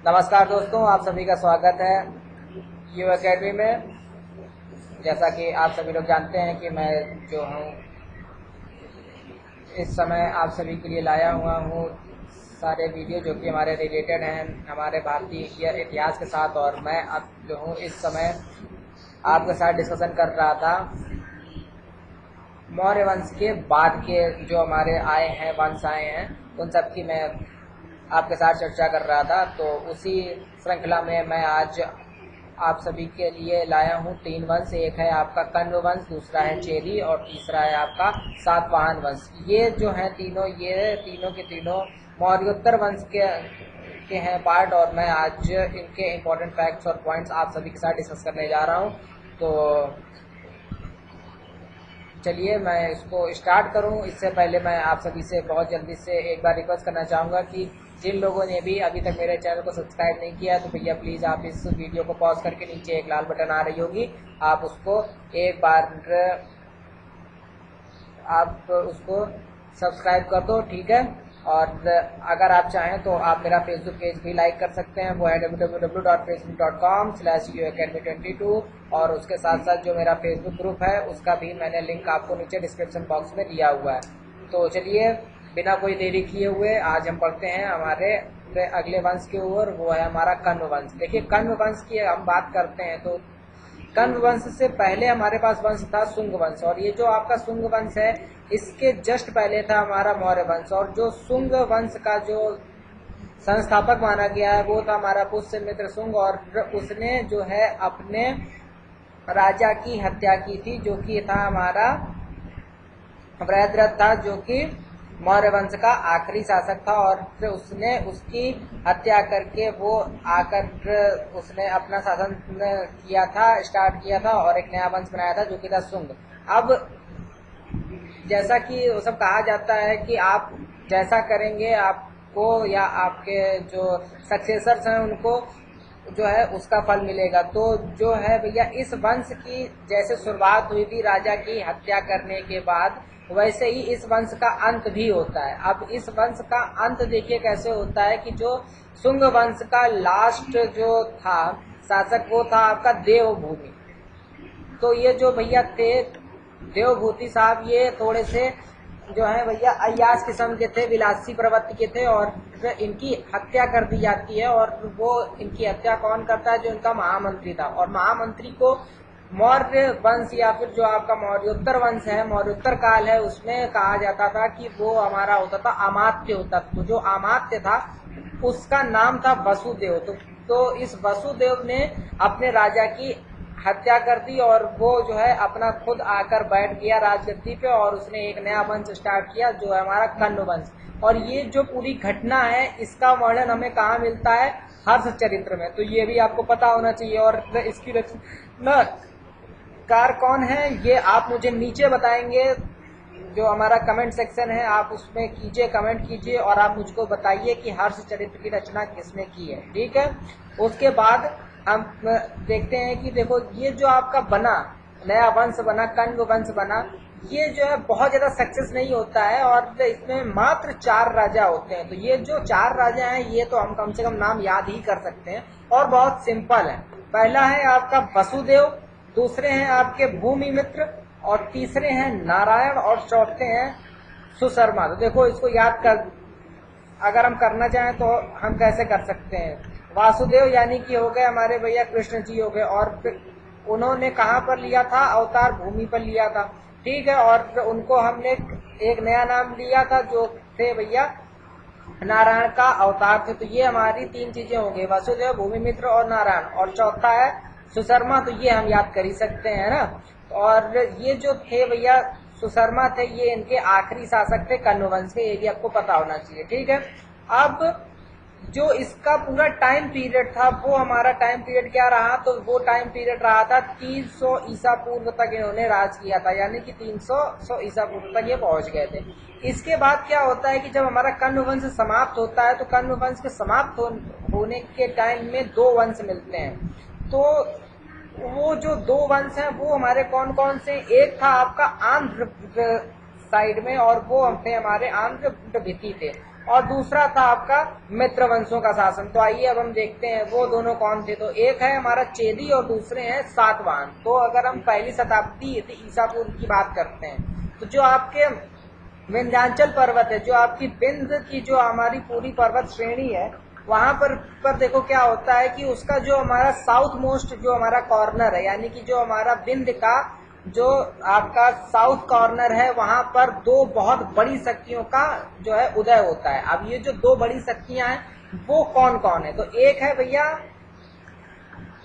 नमस्कार दोस्तों, आप सभी का स्वागत है यू एकेडमी में। जैसा कि आप सभी लोग जानते हैं कि मैं जो हूँ इस समय आप सभी के लिए लाया हुआ हूँ सारे वीडियो जो कि हमारे रिलेटेड हैं हमारे भारतीय इतिहास के साथ। और मैं अब जो हूँ इस समय आपके साथ डिस्कशन कर रहा था मौर्य वंश के बाद के जो हमारे आए हैं वंश आए हैं उन सब की मैं आपके साथ चर्चा कर रहा था। तो उसी श्रृंखला में मैं आज आप सभी के लिए लाया हूँ 3 वंश। एक है आपका कण्व वंश, दूसरा है चेदी और तीसरा है आपका सातवाहन वंश। ये जो हैं तीनों, ये तीनों के तीनों मौर्योत्तर वंश के हैं पार्ट। और मैं आज इनके इम्पोर्टेंट फैक्ट्स और पॉइंट्स आप सभी के साथ डिस्कस करने जा रहा हूँ। तो चलिए मैं इसको स्टार्ट करूं। इससे पहले मैं आप सभी से बहुत जल्दी से एक बार रिक्वेस्ट करना चाहूँगा कि जिन लोगों ने भी अभी तक मेरे चैनल को सब्सक्राइब नहीं किया है तो भैया प्लीज़ आप इस वीडियो को पॉज करके नीचे एक लाल बटन आ रही होगी, आप उसको एक बार आप उसको सब्सक्राइब कर दो, ठीक है। और अगर आप चाहें तो आप मेरा फेसबुक पेज भी लाइक कर सकते हैं, वो है www.facebook.com/uacademy22। और उसके साथ साथ जो मेरा फेसबुक ग्रुप है उसका भी मैंने लिंक आपको नीचे डिस्क्रिप्शन बॉक्स में दिया हुआ है। तो चलिए बिना कोई देरी किए हुए आज हम पढ़ते हैं हमारे अगले वंश के ओर, वो है हमारा कण्व वंश। देखिए कण्व वंश की हम बात करते हैं तो कण्व वंश से पहले हमारे पास वंश था शुंग वंश। और ये जो आपका शुंग वंश है इसके जस्ट पहले था हमारा मौर्य वंश। और जो शुंग वंश का जो संस्थापक माना गया है वो था हमारा पुष्यमित्र शुंग। और उसने जो है अपने राजा की हत्या की थी जो कि था हमारा वृहद्रथ था, जो कि मौर्य वंश का आखिरी शासक था। और फिर उसने उसकी हत्या करके वो आकर उसने अपना शासन किया था, स्टार्ट किया था और एक नया वंश बनाया था जो कि था शुंग। अब जैसा कि वो सब कहा जाता है कि आप जैसा करेंगे आपको या आपके जो सक्सेसर्स हैं उनको जो है उसका फल मिलेगा। तो जो है भैया इस वंश की जैसे शुरुआत हुई थी राजा की हत्या करने के बाद, वैसे ही इस वंश का अंत भी होता है। अब इस वंश का अंत देखिए कैसे होता है कि जो शुंग वंश का लास्ट जो था शासक वो था आपका देवभूमि। तो ये जो भैया थे देवभूति साहब, ये थोड़े से जो है भैया अय्याश किस्म के थे, विलासी प्रवृत्ति के थे। और इनकी हत्या कर दी जाती है। और वो इनकी हत्या कौन करता है? जो इनका महामंत्री था। और महामंत्री को मौर्य वंश या फिर जो आपका मौर्योत्तर वंश है, मौर्योत्तर काल है, उसमें कहा जाता था कि वो हमारा होता था अमात्य होता था। तो जो अमात्य था उसका नाम था वसुदेव। तो इस वसुदेव ने अपने राजा की हत्या कर दी और वो जो है अपना खुद आकर बैठ गया राजगद्दी पे और उसने एक नया वंश स्टार्ट किया जो है हमारा कण्व वंश। और ये जो पूरी घटना है इसका वर्णन हमें कहाँ मिलता है? हर्ष चरित्र में। तो ये भी आपको पता होना चाहिए। और इसकी रचनाकार कौन है ये आप मुझे नीचे बताएंगे। जो हमारा कमेंट सेक्शन है आप उसमें कीजिए, कमेंट कीजिए और आप मुझको बताइए कि हर्ष चरित्र की रचना किसने की है, ठीक है। उसके बाद हम देखते हैं कि देखो ये जो आपका बना नया वंश बना, कण्व वंश बना, ये जो है बहुत ज्यादा सक्सेस नहीं होता है और इसमें मात्र 4 राजा होते हैं। तो ये जो 4 राजा हैं ये तो हम कम से कम नाम याद ही कर सकते हैं और बहुत सिंपल है। पहला है आपका वसुदेव, दूसरे हैं आपके भूमिमित्र और तीसरे हैं नारायण और चौथे हैं सुशर्मा। तो देखो इसको याद कर, अगर हम करना चाहें तो हम कैसे कर सकते हैं? वासुदेव यानी कि हो गए हमारे भैया कृष्ण जी हो गए। और उन्होंने कहाँ पर लिया था अवतार? भूमि पर लिया था, ठीक है। और उनको हमने एक नया नाम लिया था जो थे भैया नारायण का अवतार थे। तो ये हमारी 3 चीजें हो गई, वसुदेव, भूमिमित्र और नारायण। और चौथा है सुशर्मा, तो ये हम याद कर ही सकते हैं ना। और ये जो थे भैया सुशर्मा थे ये इनके आखिरी शासक थे कण्व वंश के, ये भी आपको पता होना चाहिए, ठीक है। अब जो इसका पूरा टाइम पीरियड था वो हमारा टाइम पीरियड क्या रहा? तो वो टाइम पीरियड रहा था 300 ईसा पूर्व तक इन्होंने राज किया था, यानी कि 300 ईसा पूर्व तक ये पहुंच गए थे। इसके बाद क्या होता है कि जब हमारा कण्व वंश समाप्त होता है तो कण्व वंश के समाप्त होने के टाइम में 2 वंश मिलते हैं। तो वो जो 2 वंश हैं वो हमारे कौन कौन से? एक था आपका आंध्र साइड में और वो थे हमारे आंध्र भित्ति थे। और दूसरा था आपका मित्र वंशों का शासन। तो आइए अब हम देखते हैं वो दोनों कौन थे। तो एक है हमारा चेदी और दूसरे हैं सातवाहन। तो अगर हम पहली शताब्दी ईसा पूर्व की बात करते हैं तो जो आपके विंध्याचल पर्वत है, जो आपकी विंध्य की जो हमारी पूरी पर्वत श्रेणी है, वहां पर देखो क्या होता है कि उसका जो हमारा साउथ मोस्ट जो हमारा कॉर्नर है, यानी कि जो हमारा विंध्य का जो आपका साउथ कॉर्नर है, वहां पर दो बहुत बड़ी शक्तियों का जो है उदय होता है। अब ये जो दो बड़ी शक्तियां हैं वो कौन कौन है? तो एक है भैया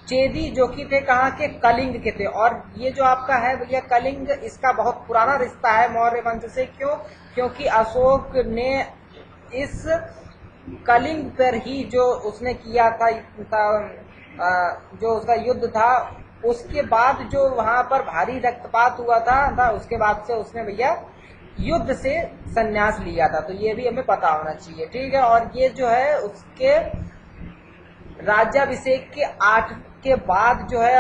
चेदी, जो कि थे कहाँ के? कलिंग के थे। और ये जो आपका है भैया कलिंग, इसका बहुत पुराना रिश्ता है मौर्य वंश से। क्यों? क्योंकि अशोक ने इस कलिंग पर ही जो उसने किया था, जो उसका युद्ध था, उसके बाद जो वहां पर भारी रक्तपात हुआ था उसके बाद से उसने भैया युद्ध से संन्यास लिया था। तो ये भी हमें पता होना चाहिए, ठीक है। और ये जो है उसके राज्याभिषेक के 8 के बाद जो है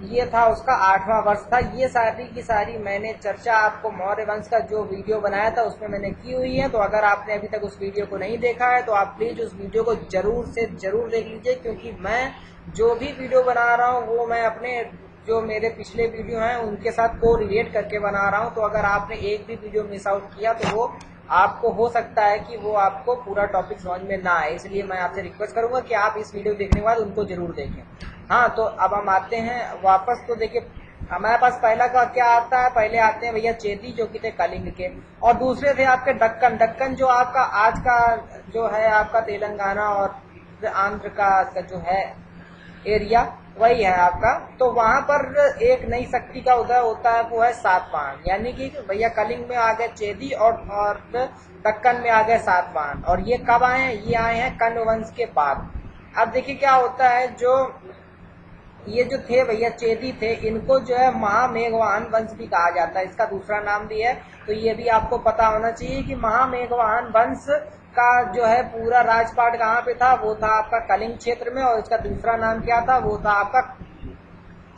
ये था उसका 8वां वर्ष था। ये सारी की सारी मैंने चर्चा आपको मौर्य वंश का जो वीडियो बनाया था उसमें मैंने की हुई है। तो अगर आपने अभी तक उस वीडियो को नहीं देखा है तो आप प्लीज उस वीडियो को जरूर से जरूर देख लीजिए, क्योंकि मैं जो भी वीडियो बना रहा हूँ वो मैं अपने जो मेरे पिछले वीडियो हैं उनके साथ को रिलेट करके बना रहा हूँ। तो अगर आपने एक भी वीडियो मिस आउट किया तो वो आपको हो सकता है कि वो आपको पूरा टॉपिक समझ में ना आए। इसलिए मैं आपसे रिक्वेस्ट करूंगा कि आप इस वीडियो देखने के बाद उनको जरूर देखें। हाँ, तो अब हम आते हैं वापस। तो देखिए हमारे पास पहला का क्या आता है? पहले आते हैं भैया चेदी, जो कि थे कलिंग के, और दूसरे थे आपके दक्कन। दक्कन जो आपका आज का जो है आपका तेलंगाना और आंध्र का जो है एरिया, वही है आपका। तो वहां पर एक नई शक्ति का उदय होता है, वो है सातवाहन। यानी कि भैया कलिंग में आ गए चेदी और दक्कन में आ गए सातवाहन। और ये कब आए हैं? ये आए हैं कण्व वंश के बाद। अब देखिए क्या होता है, जो ये जो थे भैया चेदी थे, इनको जो है महामेघवाहन वंश भी कहा जाता है, इसका दूसरा नाम भी है। तो ये भी आपको पता होना चाहिए कि महामेघवाहन वंश का जो है पूरा राजपाट कहाँ पे था? वो था आपका कलिंग क्षेत्र में। और इसका दूसरा नाम क्या था? वो था आपका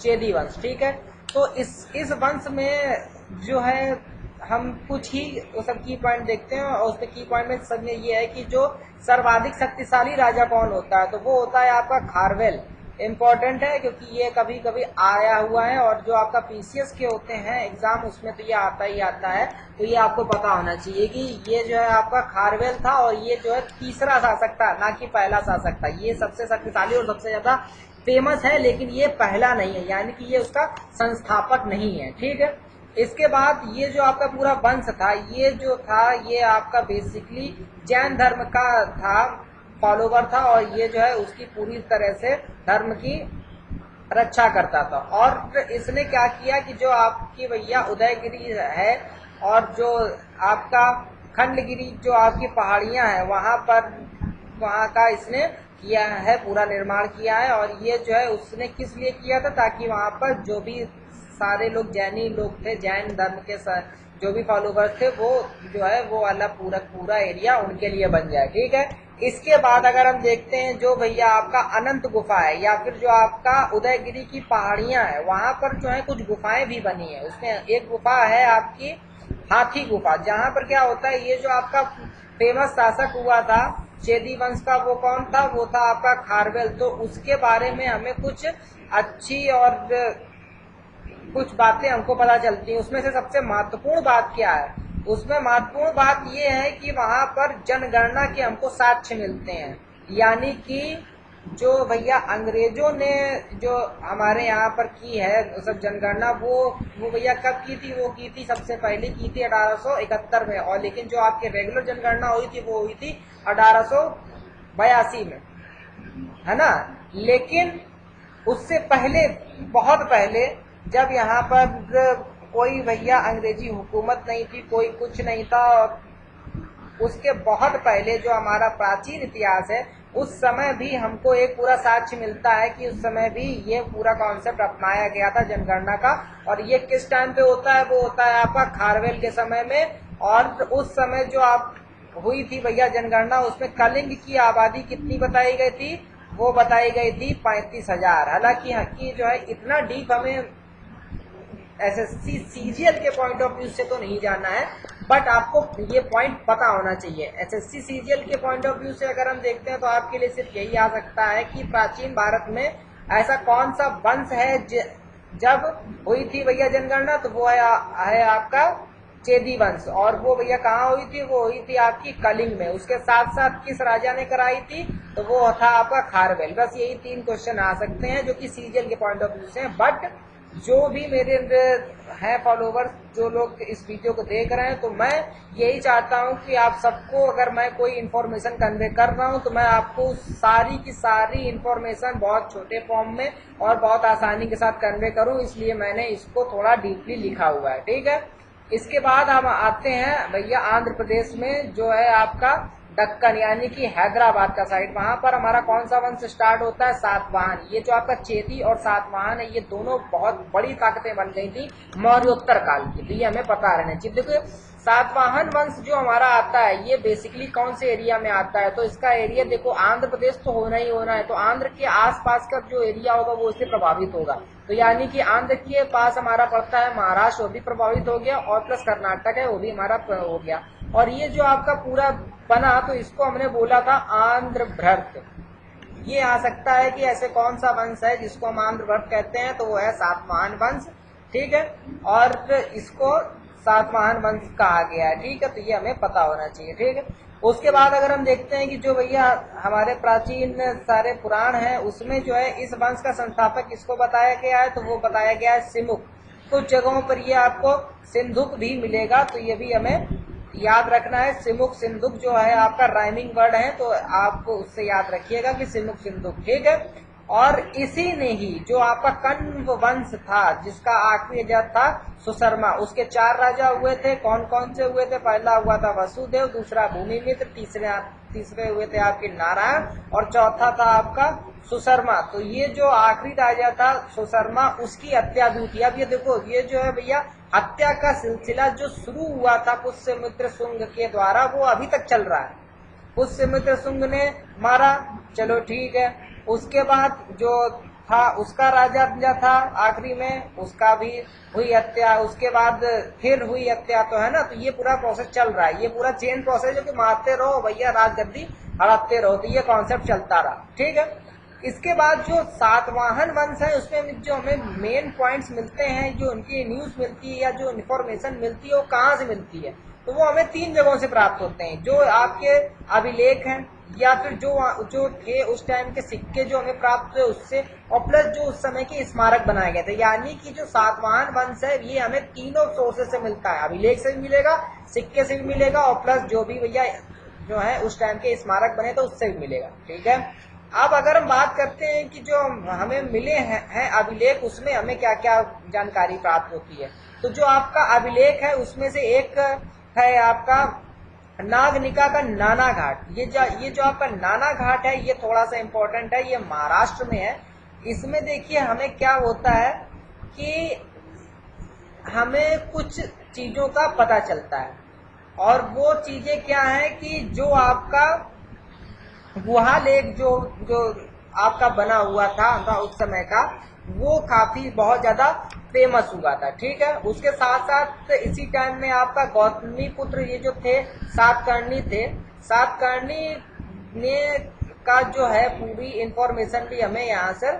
चेदी वंश, ठीक है। तो इस वंश में जो है हम कुछ ही सब की पॉइंट देखते हैं, और उसमें की पॉइंट में सब में ये है कि जो सर्वाधिक शक्तिशाली राजा कौन होता है? तो वो होता है आपका खारवेल। इम्पोर्टेंट है क्योंकि ये कभी कभी आया हुआ है, और जो आपका पीसीएस के होते हैं एग्जाम उसमें तो ये आता ही आता है। तो ये आपको पता होना चाहिए कि ये जो है आपका खारवेल था, और ये जो है तीसरा शासक था, ना कि पहला शासक था। ये सबसे शक्तिशाली और सबसे ज्यादा फेमस है, लेकिन ये पहला नहीं है, यानी कि ये उसका संस्थापक नहीं है, ठीक है। इसके बाद ये जो आपका पूरा वंश था, ये जो था ये आपका बेसिकली जैन धर्म का था, फॉलोवर था। और ये जो है उसकी पूरी तरह से धर्म की रक्षा करता था। और इसने क्या किया कि जो आपकी भैया उदयगिरी है और जो आपका खंडगिरी जो आपकी पहाड़ियां हैं, वहां का इसने किया है, पूरा निर्माण किया है। और ये जो है उसने किस लिए किया था? ताकि वहां पर जो भी सारे लोग जैनी लोग थे, जैन धर्म के जो भी फॉलोवर्स थे, वो जो है वो वाला पूरा एरिया उनके लिए बन जाए, ठीक है। इसके बाद अगर हम देखते हैं जो भैया आपका अनंत गुफा है, या फिर जो आपका उदयगिरी की पहाड़ियां है, वहां पर जो है कुछ गुफाएं भी बनी है। उसमें एक गुफा है आपकी हाथी गुफा, जहां पर क्या होता है, ये जो आपका फेमस शासक हुआ था चेदी वंश का, वो कौन था? वो था आपका खारवेल। तो उसके बारे में हमें कुछ अच्छी और कुछ बातें हमको पता चलती हैं। उसमें से सबसे महत्वपूर्ण बात क्या है? उसमें महत्वपूर्ण बात यह है कि वहां पर जनगणना के हमको साक्ष्य मिलते हैं। यानी कि जो भैया अंग्रेजों ने जो हमारे यहाँ पर की है सब जनगणना, वो भैया कब की थी? वो की थी सबसे पहले की थी 1871 में। और लेकिन जो आपके रेगुलर जनगणना हुई थी वो हुई थी 1882 में, है ना। लेकिन उससे पहले, बहुत पहले, जब यहाँ पर कोई भैया अंग्रेजी हुकूमत नहीं थी, कोई कुछ नहीं था, और उसके बहुत पहले जो हमारा प्राचीन इतिहास है, उस समय भी हमको एक पूरा साक्ष्य मिलता है कि उस समय भी ये पूरा कॉन्सेप्ट अपनाया गया था जनगणना का। और ये किस टाइम पे होता है? वो होता है आपका खारवेल के समय में। और उस समय जो आप हुई थी भैया जनगणना, उसमें कलिंग की आबादी कितनी बताई गई थी? वो बताई गई थी 35,000। हालांकि जो है इतना डीप हमें एसएससी सीजीएल के पॉइंट ऑफ व्यू से तो नहीं जाना है, बट आपको ये पॉइंट पता होना चाहिए। एसएससी सीजीएल के पॉइंट ऑफ व्यू से अगर हम देखते हैं तो आपके लिए सिर्फ यही आ सकता है कि प्राचीन भारत में ऐसा कौन सा वंश है जब हुई थी भैया जनगणना, तो वो है आपका चेदी वंश। और वो भैया कहाँ हुई थी, वो हुई थी आपकी कलिंग में। उसके साथ साथ किस राजा ने कराई थी, तो वो था आपका खारवेल। बस यही 3 क्वेश्चन आ सकते हैं जो कि सीजीएल के पॉइंट ऑफ व्यू से हैं। बट जो भी मेरे हैं फॉलोवर्स, जो लोग इस वीडियो को देख रहे हैं, तो मैं यही चाहता हूं कि आप सबको, अगर मैं कोई इन्फॉर्मेशन कन्वे कर रहा हूं तो मैं आपको सारी की सारी इन्फॉर्मेशन बहुत छोटे फॉर्म में और बहुत आसानी के साथ कन्वे करूं, इसलिए मैंने इसको थोड़ा डीपली लिखा हुआ है। ठीक है, इसके बाद हम आते हैं भैया आंध्र प्रदेश में, जो है आपका दक्कन यानी कि हैदराबाद का साइड। वहां पर हमारा कौन सा वंश स्टार्ट होता है, सातवाहन। ये जो आपका चेदी और सातवाहन है, ये दोनों बहुत बड़ी ताकतें बन गई थी मौर्योत्तर काल की, तो ये हमें पता रहना चाहिए। देखो सातवाहन वंश जो हमारा आता है, ये बेसिकली कौन से एरिया में आता है, तो इसका एरिया देखो आंध्र प्रदेश तो होना ही होना है, तो आंध्र के आसपास का जो एरिया होगा वो इससे प्रभावित होगा। तो यानी कि आंध्र के पास हमारा पड़ता है महाराष्ट्र, वो भी प्रभावित हो गया, और प्लस कर्नाटक है वो भी हमारा हो गया। और ये जो आपका पूरा बना, तो इसको हमने बोला था आंध्र भ्रत। ये आ सकता है कि ऐसे कौन सा वंश है जिसको हम आंध्र भट्ट कहते हैं, तो वो है सातवाहन वंश। ठीक है, और इसको सातवाहन वंश कहा गया है। ठीक है, तो ये हमें पता होना चाहिए। ठीक है, उसके बाद अगर हम देखते हैं कि जो भैया हमारे प्राचीन सारे पुराण हैं, उसमें जो है इस वंश का संस्थापक किसको बताया गया है, तो वो बताया गया है सिमुक। कुछ जगहों पर ये आपको सिंधुक भी मिलेगा, तो ये भी हमें याद रखना है। सिमुक सिंधुक जो है आपका राइमिंग वर्ड है, तो आपको उससे याद रखिएगा कि सिमुक सिंधुक। ठीक है, और इसी ने ही जो आपका कण्व वंश था, जिसका आखिरी राजा था सुशर्मा, उसके 4 राजा हुए थे। कौन कौन से हुए थे, पहला हुआ था वसुदेव, दूसरा भूमिमित्र, तीसरे हुए थे आपके नारायण, और चौथा था आपका सुशर्मा। तो ये जो आखिरी राजा था सुशर्मा, उसकी हत्या भी थी। अब ये देखो, ये जो है भैया हत्या का सिलसिला जो शुरू हुआ था पुष्यमित्र शुंग के द्वारा, वो अभी तक चल रहा है। पुष्यमित्र शुंग ने मारा, चलो ठीक है। उसके बाद जो था उसका राजा था आखिरी में, उसका भी हुई हत्या। उसके बाद फिर हुई हत्या, तो है ना, तो ये पूरा प्रोसेस चल रहा है। ये पूरा चेन प्रोसेस जो कि मारते रहो भैया, राजगद्दी हड़पते रहो, तो ये कॉन्सेप्ट चलता रहा। ठीक है, इसके बाद जो सातवाहन वंश है, उसमें जो हमें मेन पॉइंट्स मिलते हैं, जो उनकी न्यूज मिलती है या जो इन्फॉर्मेशन मिलती है, वो कहाँ से मिलती है, तो वो हमें 3 जगहों से प्राप्त होते हैं। जो आपके अभिलेख हैं, या फिर जो थे उस टाइम के सिक्के जो हमें प्राप्त हुए उससे, और प्लस जो उस समय के स्मारक बनाए गए थे। यानी कि जो सातवाहन वंश है, ये हमें तीनों सोर्सेज से मिलता है, अभिलेख से भी मिलेगा, सिक्के से भी मिलेगा, और प्लस जो भी भैया जो है उस टाइम के स्मारक बने तो उससे भी मिलेगा। ठीक है, अब अगर हम बात करते हैं कि जो हमें मिले हैं अभिलेख, उसमें हमें क्या क्या जानकारी प्राप्त होती है, तो जो आपका अभिलेख है उसमें से एक है आपका नागनिका का नाना घाट। ये जो आपका नाना घाट है, ये थोड़ा सा इम्पोर्टेंट है, ये महाराष्ट्र में है। इसमें देखिए हमें क्या होता है कि हमें कुछ चीजों का पता चलता है, और वो चीजें क्या है कि जो आपका गुहा लेक जो जो आपका बना हुआ था उस समय का, वो काफी बहुत ज्यादा फेमस हुआ था। ठीक है, उसके साथ साथ इसी टाइम में आपका गौतमी पुत्र ये जो थे सातकर्णी थे, सातकर्णी ने का जो है पूरी इंफॉर्मेशन भी हमें यहाँ से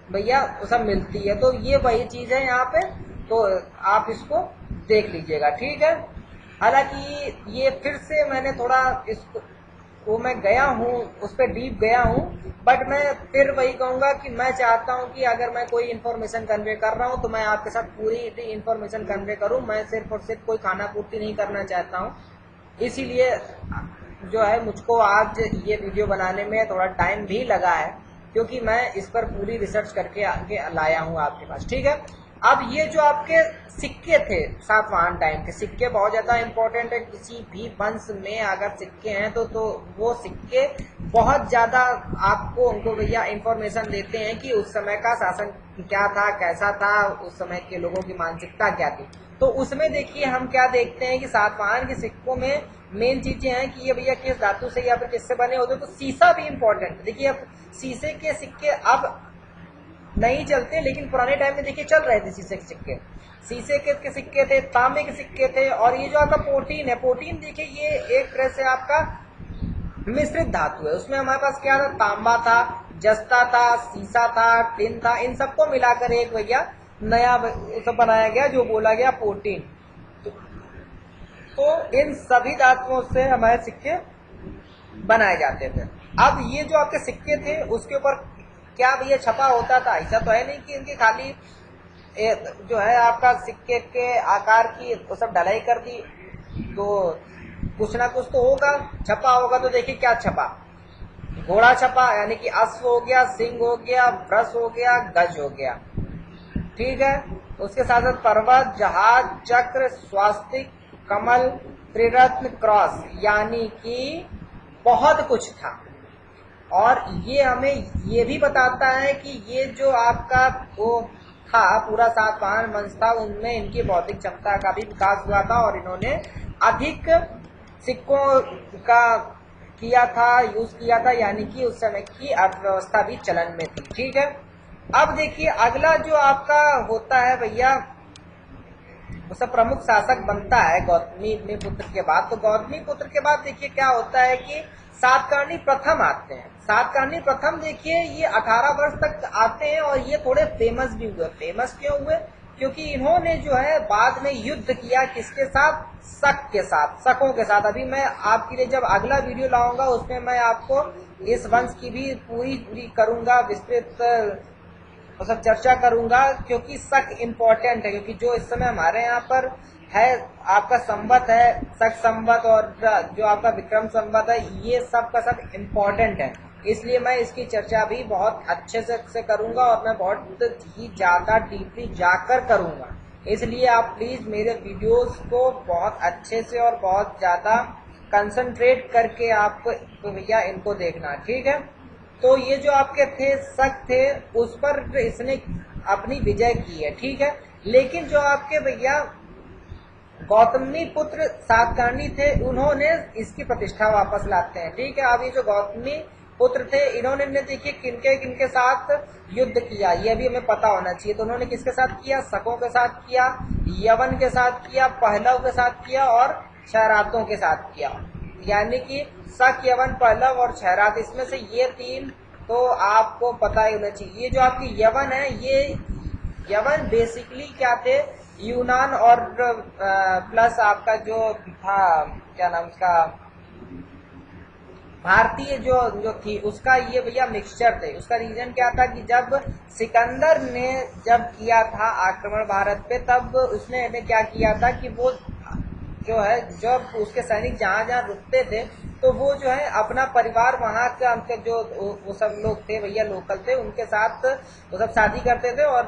भैया सब मिलती है। तो ये वही चीज है यहाँ पे, तो आप इसको देख लीजिएगा। ठीक है, हालांकि ये फिर से मैंने थोड़ा इसको वो मैं गया हूँ, उस पर डीप गया हूँ, बट मैं फिर वही कहूँगा कि मैं चाहता हूँ कि अगर मैं कोई इन्फॉर्मेशन कन्वे कर रहा हूँ तो मैं आपके साथ पूरी इन्फॉर्मेशन कन्वे करूँ। मैं सिर्फ और सिर्फ कोई खाना पूर्ति नहीं करना चाहता हूँ, इसीलिए जो है मुझको आज ये वीडियो बनाने में थोड़ा टाइम भी लगा है, क्योंकि मैं इस पर पूरी रिसर्च करके आगे लाया हूँ आपके पास। ठीक है, अब ये जो आपके सिक्के थे सातवाहन टाइम के, सिक्के बहुत ज्यादा इंपॉर्टेंट है। किसी भी वंश में अगर सिक्के हैं तो वो सिक्के बहुत ज्यादा आपको उनको भैया इंफॉर्मेशन देते हैं कि उस समय का शासन क्या था, कैसा था, उस समय के लोगों की मानसिकता क्या थी। तो उसमें देखिए हम क्या देखते हैं कि सातवाहन के सिक्कों में मेन चीजें हैं कि ये भैया किस धातु से या फिर किससे बने होते हैं। तो शीशा भी इम्पोर्टेंट है। देखिए अब शीशे के सिक्के, अब नहीं चलते, लेकिन पुराने टाइम में देखिए चल रहे थे शीशे के सिक्के। शीशे के सिक्के थे, तांबे के सिक्के थे। और ये जो आपका प्रोटीन है, प्रोटीन देखिए ये एक तरह से आपका मिश्रित धातु है। उसमें हमारे पास क्या था, तांबा था, जस्ता था, शीशा था, टिन था, इन सबको मिलाकर एक भैया नया सब बनाया गया जो बोला गया प्रोटीन। तो इन सभी धातुओं से हमारे सिक्के बनाए जाते थे। अब ये जो आपके सिक्के थे उसके ऊपर क्या भैया छपा होता था, ऐसा तो है नहीं कि इनकी खाली जो है आपका सिक्के के आकार की वो सब ढलाई कर दी, तो कुछ ना कुछ तो होगा, छपा होगा। तो देखिए क्या छपा, घोड़ा छपा, यानी कि अश्व हो गया, सिंह हो गया, वृष हो गया, गज हो गया, ठीक है। उसके साथ साथ पर्वत, जहाज, चक्र, स्वास्तिक, कमल, त्रिरत्न, क्रॉस, यानी कि बहुत कुछ था। और ये हमें ये भी बताता है कि ये जो आपका वो था पूरा सातवाहन वंश था, उनमें इनकी बौद्धिक क्षमता का भी विकास हुआ था और इन्होंने अधिक सिक्कों का किया था, यूज किया था, यानी कि उस समय की अर्थव्यवस्था भी चलन में थी, ठीक है। अब देखिए अगला जो आपका होता है भैया, उसका प्रमुख शासक बनता है गौतमी पुत्र के बाद। तो गौतमी पुत्र के बाद देखिए क्या होता है कि सातकर्णी प्रथम आते हैं। सातकर्णी प्रथम देखिए ये 18 वर्ष तक आते हैं और ये थोड़े फेमस भी हुए। फेमस क्यों हुए, क्योंकि इन्होंने जो है बाद में युद्ध किया किसके साथ, शक के साथ, शकों के साथ। अभी मैं आपके लिए जब अगला वीडियो लाऊंगा उसमें मैं आपको इस वंश की भी पूरी करूंगा, विस्तृत सब चर्चा करूंगा, क्योंकि शक इम्पोर्टेंट है। क्योंकि जो इस समय हमारे यहाँ पर है आपका संवत है, शक संवत, और जो आपका विक्रम संवत है, ये सब का सब इम्पोर्टेंट है। इसलिए मैं इसकी चर्चा भी बहुत अच्छे से करूंगा और मैं बहुत ही ज्यादा डीपली जाकर करूंगा। इसलिए आप प्लीज मेरे वीडियोस को बहुत अच्छे से और बहुत ज्यादा कंसंट्रेट करके आप तो भैया इनको देखना, ठीक है। तो ये जो आपके थे शक थे, उस पर इसने अपनी विजय की है, ठीक है। लेकिन जो आपके भैया गौतमी पुत्र सातकर्णी थे, उन्होंने इसकी प्रतिष्ठा वापस लाते हैं, ठीक है। अब ये जो गौतमी पुत्र थे, इन्होंने देखिए किनके किनके साथ युद्ध किया ये भी हमें पता होना चाहिए। तो उन्होंने किसके साथ किया, शकों के साथ किया, यवन के साथ किया, पहलव के साथ किया और क्षयरातों के साथ किया। यानी कि शक, यवन, पहलव और क्षयरात, इसमें से ये तीन तो आपको पता ही होना चाहिए। ये जो आपकी यवन है, ये यवन बेसिकली क्या थे, यूनान और प्लस आपका जो था क्या नाम उसका, भारतीय जो थी उसका ये भैया मिक्सचर थे। उसका रीजन क्या था कि जब सिकंदर ने जब किया था आक्रमण भारत पे, तब उसने क्या किया था कि वो जो है जब उसके सैनिक जहां जहां रुकते थे, तो वो जो है अपना परिवार वहां का उनके जो वो सब लोग थे भैया लोकल थे, उनके साथ वो सब शादी करते थे और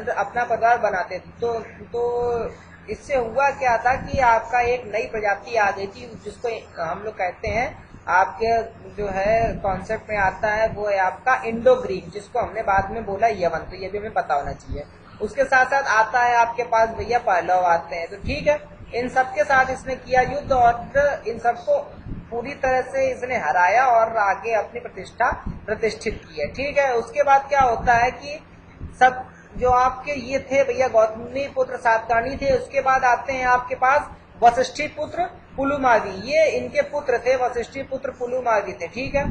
अपना परिवार बनाते थे। तो इससे हुआ क्या था कि आपका एक नई प्रजाति आ गई थी, जिसको हम लोग कहते हैं, आपके जो है कॉन्सेप्ट में आता है, वो है आपका इंडो ग्रीक, जिसको हमने बाद में बोला यवन। तो ये भी हमें पता होना चाहिए। उसके साथ साथ आता है आपके पास भैया पहलव आते हैं। तो ठीक है, इन सब के साथ इसने किया युद्ध और इन सबको पूरी तरह से इसने हराया और आगे अपनी प्रतिष्ठा प्रतिष्ठित की है, ठीक है। उसके बाद क्या होता है कि सब जो आपके ये थे भैया गौतमी पुत्र सातकर्णी थे, उसके बाद आते हैं आपके पास वशिष्ठी पुत्र पुलुमावी। ये इनके पुत्र थे, वशिष्ठी पुत्र पुलुमावी थे, ठीक है।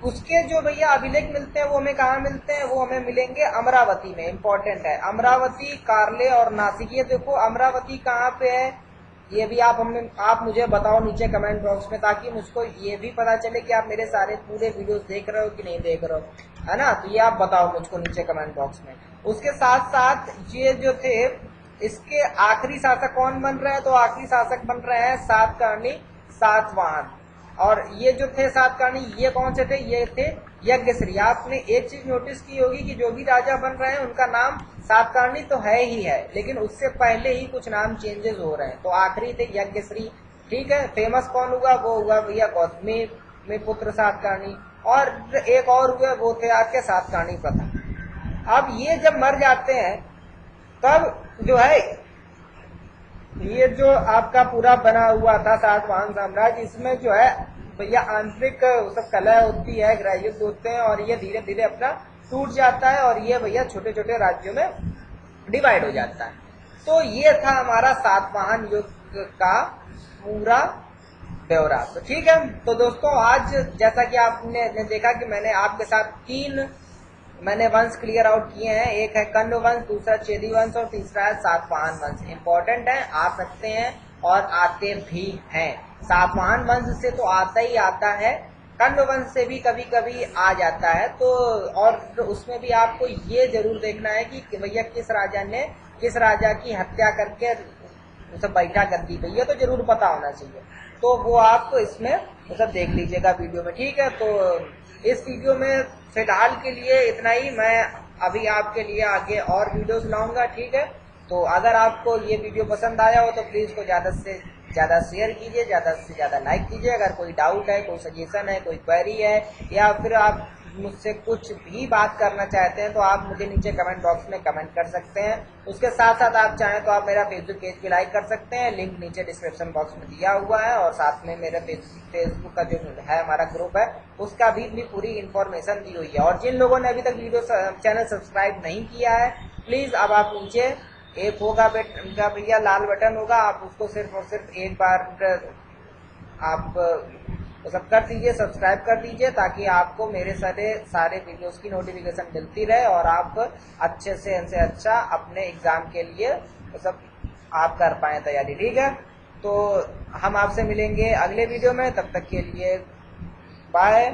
उसके जो भैया अभिलेख मिलते हैं वो हमें कहाँ मिलते हैं, वो हमें मिलेंगे अमरावती में। इंपॉर्टेंट है अमरावती, कारले और नासिक। ये देखो अमरावती कहाँ पे है, ये भी आप मुझे बताओ नीचे कमेंट बॉक्स में, ताकि मुझको ये भी पता चले कि आप मेरे सारे पूरे वीडियोस देख रहे हो कि नहीं देख रहे हो, है ना। तो ये आप बताओ मुझको नीचे कमेंट बॉक्स में। उसके साथ साथ ये जो थे, इसके आखिरी शासक कौन बन रहे हैं, तो आखिरी शासक बन रहे हैं सातकर्णी सातवाहन। और ये जो थे सातकर्णी, ये कौन से थे, ये थे यज्ञश्री। आपने एक चीज नोटिस की होगी कि जो भी राजा बन रहे हैं उनका नाम सातकर्णी तो है ही है, लेकिन उससे पहले ही कुछ नाम चेंजेस हो रहे हैं। तो आखिरी थे यज्ञश्री, ठीक है। फेमस कौन हुआ, वो हुआ भैया गौतमी में पुत्र सातकर्णी, और एक और हुए वो थे आपके सातकर्णी प्रथम। अब ये जब मर जाते हैं तब जो है ये जो आपका पूरा बना हुआ था सातवाहन साम्राज्य, इसमें जो है भैया आंतरिक सब कलह होती है, गृह युद्ध होते हैं और ये धीरे धीरे अपना टूट जाता है और ये भैया छोटे छोटे राज्यों में डिवाइड हो जाता है। तो ये था हमारा सातवाहन युग का पूरा ब्यौरा। तो ठीक है, तो दोस्तों आज जैसा कि आपने देखा कि मैंने आपके साथ तीन वंश क्लियर आउट किए हैं। एक है कण्व वंश, दूसरा चेदी वंश और तीसरा है सातवाहन वंश। इंपॉर्टेंट है, आ सकते हैं और आते भी हैं। सातवाहन वंश से तो आता ही आता है, कण्व वंश से भी कभी कभी आ जाता है। तो और उसमें भी आपको ये जरूर देखना है कि भैया किस राजा की हत्या करके उसे बैठा कर दी गई है, तो जरूर पता होना चाहिए। तो वो आप इसमें मतलब देख लीजिएगा वीडियो में, ठीक है। तो इस वीडियो में फिलहाल के लिए इतना ही। मैं अभी आपके लिए आगे और वीडियोस लाऊंगा, ठीक है। तो अगर आपको ये वीडियो पसंद आया हो तो प्लीज़ को ज़्यादा से ज़्यादा शेयर कीजिए, ज़्यादा से ज़्यादा लाइक कीजिए। अगर कोई डाउट है, कोई सजेशन है, कोई क्वेरी है, या फिर आप मुझसे कुछ भी बात करना चाहते हैं तो आप मुझे नीचे कमेंट बॉक्स में कमेंट कर सकते हैं। उसके साथ साथ आप चाहें तो आप मेरा फेसबुक पेज भी लाइक कर सकते हैं, लिंक नीचे डिस्क्रिप्शन बॉक्स में दिया हुआ है। और साथ में मेरे फेसबुक का जो है हमारा ग्रुप है, उसका भी पूरी इन्फॉर्मेशन दी हुई है। और जिन लोगों ने अभी तक चैनल सब्सक्राइब नहीं किया है, प्लीज़ अब आप नीचे एक होगा भैया लाल बटन होगा, आप उसको सिर्फ और सिर्फ एक बार आप सब कर दीजिए, सब्सक्राइब कर दीजिए, ताकि आपको मेरे सारे वीडियोस की नोटिफिकेशन मिलती रहे और आप अच्छे से अच्छा अपने एग्जाम के लिए सब आप कर पाए तैयारी, ठीक है। तो हम आपसे मिलेंगे अगले वीडियो में, तब तक के लिए बाय।